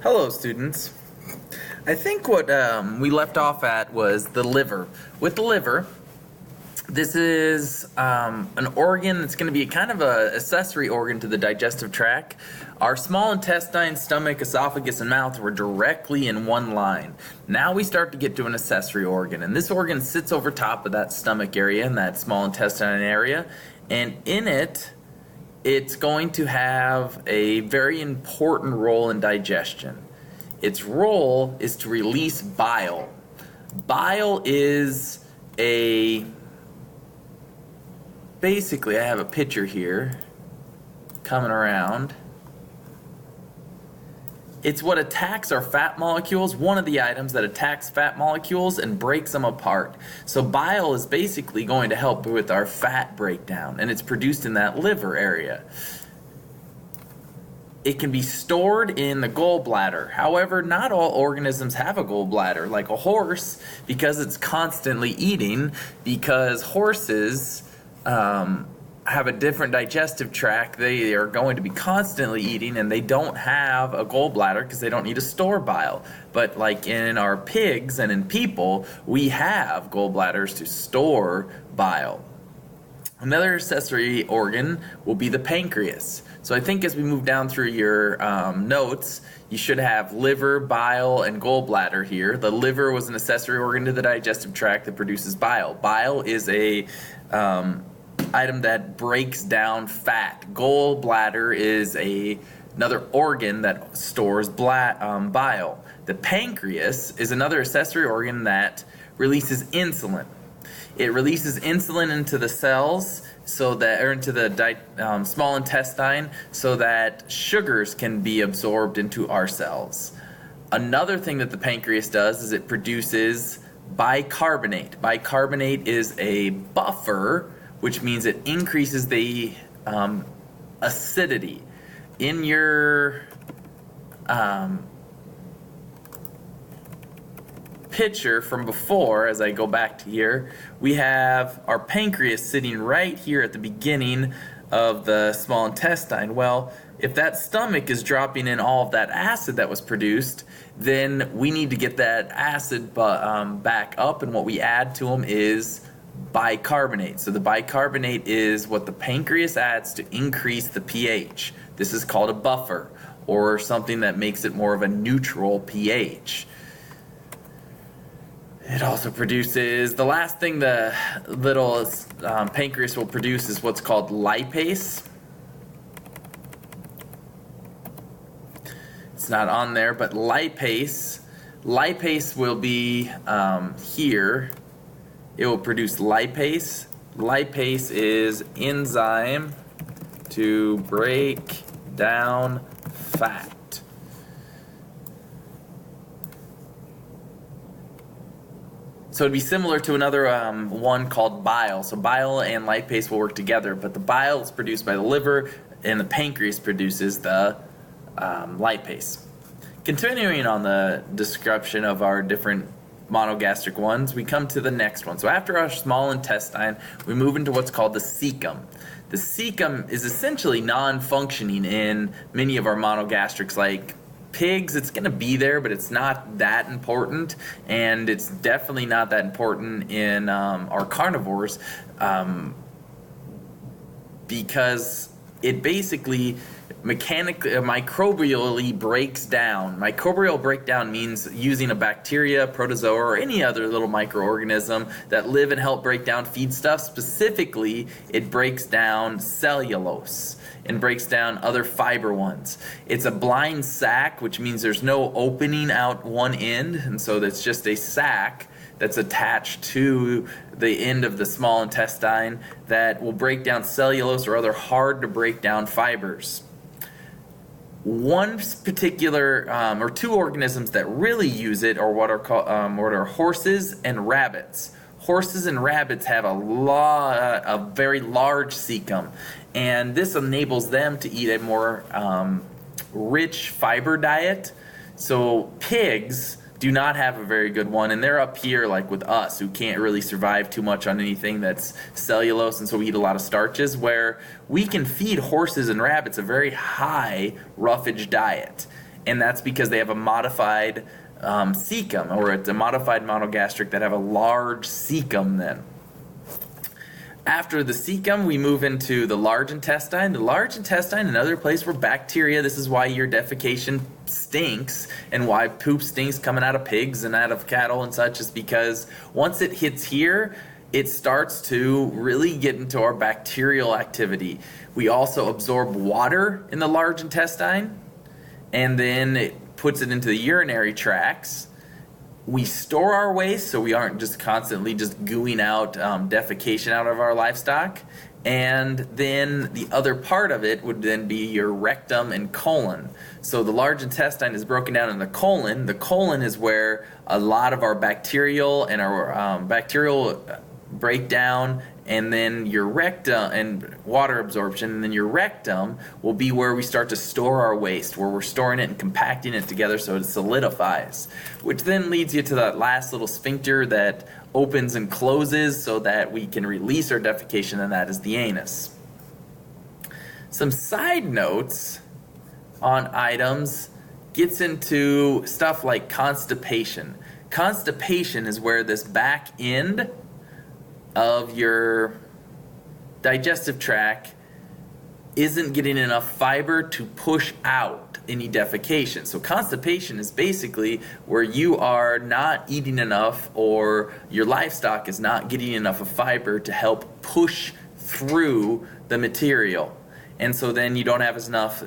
Hello, students. I think what we left off at was the liver. With the liver, this is an organ that's going to be kind of an accessory organ to the digestive tract. Our small intestine, stomach, esophagus, and mouth were directly in one line. Now we start to get to an accessory organ, and this organ sits over top of that stomach area and that small intestine area, and in it, it's going to have a very important role in digestion. Its role is to release bile. Bile is basically, I have a picture here coming around. It's what attacks our fat molecules, one of the items that attacks fat molecules and breaks them apart. So bile is basically going to help with our fat breakdown, and it's produced in that liver area. It can be stored in the gallbladder. However, not all organisms have a gallbladder, like a horse, because it's constantly eating, because horses have a different digestive tract. They are going to be constantly eating, and they don't have a gallbladder because they don't need to store bile. But like in our pigs and in people, we have gallbladders to store bile. Another accessory organ will be the pancreas. So I think as we move down through your notes, you should have liver, bile, and gallbladder here. The liver was an accessory organ to the digestive tract that produces bile. Bile is a item that breaks down fat. Gallbladder is another organ that stores bile. The pancreas is another accessory organ that releases insulin. It releases insulin into the cells, or into the small intestine, so that sugars can be absorbed into our cells. Another thing that the pancreas does is it produces bicarbonate. Bicarbonate is a buffer, which means it increases the acidity. In your picture from before, as I go back to here, we have our pancreas sitting right here at the beginning of the small intestine. Well, if that stomach is dropping in all of that acid that was produced, then we need to get that acid back up, and what we add to them is bicarbonate. So the bicarbonate is what the pancreas adds to increase the pH. This is called a buffer, or something that makes it more of a neutral pH. It also produces, the last thing the little pancreas will produce is what's called lipase. It's not on there, but lipase will be here. It will produce lipase. Lipase is enzyme to break down fat. So it'd be similar to another one called bile. So bile and lipase will work together, but the bile is produced by the liver, and the pancreas produces the lipase. Continuing on the description of our different monogastric ones, we come to the next one. So after our small intestine, we move into what's called the cecum. The cecum is essentially non-functioning in many of our monogastrics, like pigs. It's going to be there, but it's not that important, and it's definitely not that important in our carnivores, because it basically microbially breaks down. Microbial breakdown means using a bacteria, protozoa, or any other little microorganism that live and help break down feedstuff. Specifically, it breaks down cellulose and breaks down other fiber ones. It's a blind sac, which means there's no opening out one end, and so that's just a sac that's attached to the end of the small intestine that will break down cellulose or other hard to break down fibers. One particular or two organisms that really use it are what are horses and rabbits. Horses and rabbits have a very large cecum, and this enables them to eat a more rich fiber diet. So pigs do not have a very good one, and they're up here like with us, who can't really survive too much on anything that's cellulose, and so we eat a lot of starches, where we can feed horses and rabbits a very high roughage diet. and that's because they have a modified cecum, or it's a modified monogastric that have a large cecum then. After the cecum, we move into the large intestine. The large intestine, another place where bacteria, this is why your defecation stinks and why poop stinks coming out of pigs and out of cattle and such, is because once it hits here, it starts to really get into our bacterial activity. We also absorb water in the large intestine, and then it puts it into the urinary tracts. We store our waste so we aren't just constantly just gooing out defecation out of our livestock. And then the other part of it would then be your rectum and colon. So the large intestine is broken down in the colon. The colon is where a lot of our bacterial and our bacterial breakdown, and then your rectum and water absorption, and then your rectum will be where we start to store our waste, where we're storing it and compacting it together so it solidifies, which then leads you to that last little sphincter that opens and closes so that we can release our defecation, and that is the anus. Some side notes on items gets into stuff like constipation. Constipation is where this back end of your digestive tract isn't getting enough fiber to push out any defecation. So constipation is basically where you are not eating enough, or your livestock is not getting enough of fiber to help push through the material. And so then you don't have enough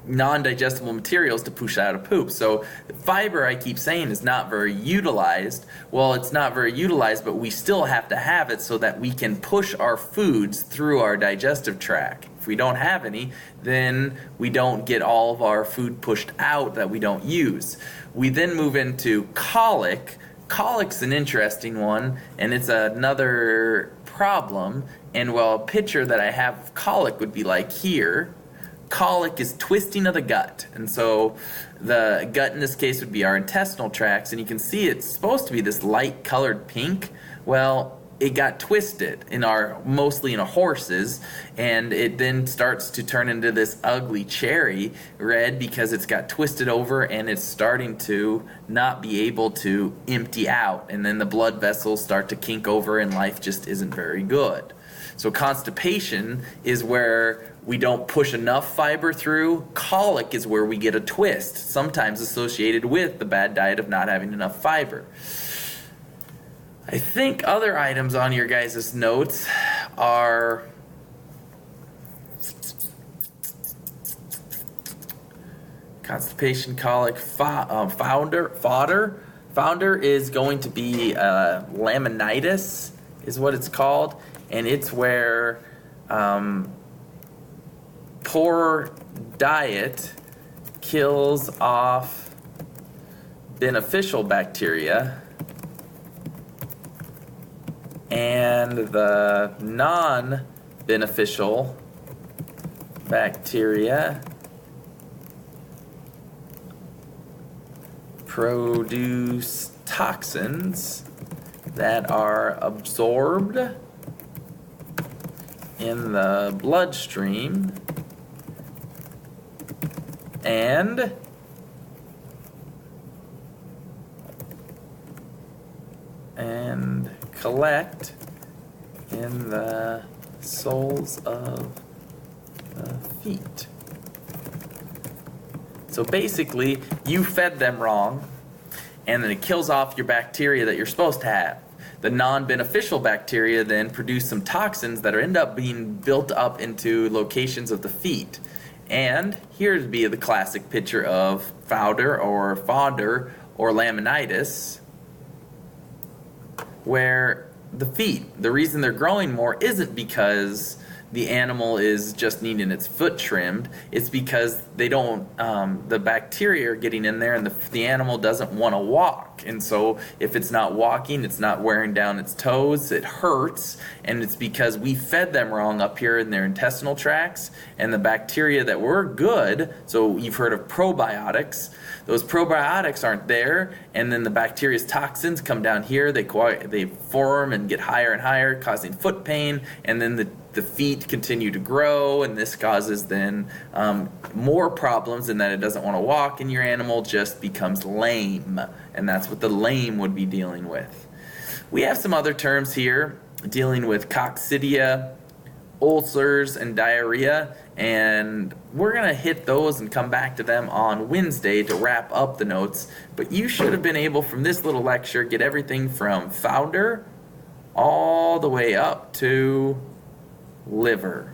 non-digestible materials to push out of poop. So fiber, I keep saying, is not very utilized. Well, it's not very utilized, but we still have to have it so that we can push our foods through our digestive tract. If we don't have any, then we don't get all of our food pushed out that we don't use. We then move into colic. Colic's an interesting one, and it's another problem. And well, a picture that I have of colic would be like here. Colic is twisting of the gut, and so the gut in this case would be our intestinal tracts, and you can see it's supposed to be this light colored pink. Well, it got twisted mostly in our horses, and it then starts to turn into this ugly cherry red because it's got twisted over and it's starting to not be able to empty out, and then the blood vessels start to kink over and life just isn't very good. So constipation is where we don't push enough fiber through. Colic is where we get a twist, sometimes associated with the bad diet of not having enough fiber. I think other items on your guys' notes are constipation, colic, founder. Founder is going to be laminitis, is what it's called, and it's where poor diet kills off beneficial bacteria, and the non-beneficial bacteria produce toxins that are absorbed in the bloodstream and collect in the soles of the feet. So basically, you fed them wrong, and then it kills off your bacteria that you're supposed to have. The non-beneficial bacteria then produce some toxins that end up being built up into locations of the feet. And here's be the classic picture of founder or laminitis, where the feet, the reason they're growing more isn't because the animal is just needing its foot trimmed. It's because they don't, the bacteria are getting in there, and the animal doesn't want to walk. And so if it's not walking, it's not wearing down its toes, it hurts, and it's because we fed them wrong up here in their intestinal tracts, and the bacteria that were good, so you've heard of probiotics, those probiotics aren't there, and then the bacteria's toxins come down here, they form and get higher and higher, causing foot pain, and then the the feet continue to grow, and this causes then more problems in that it doesn't want to walk, and your animal just becomes lame. And that's what the lame would be dealing with. We have some other terms here dealing with coccidia, ulcers, and diarrhea, and we're going to hit those and come back to them on Wednesday to wrap up the notes. But you should have been able, from this little lecture, get everything from founder all the way up to liver.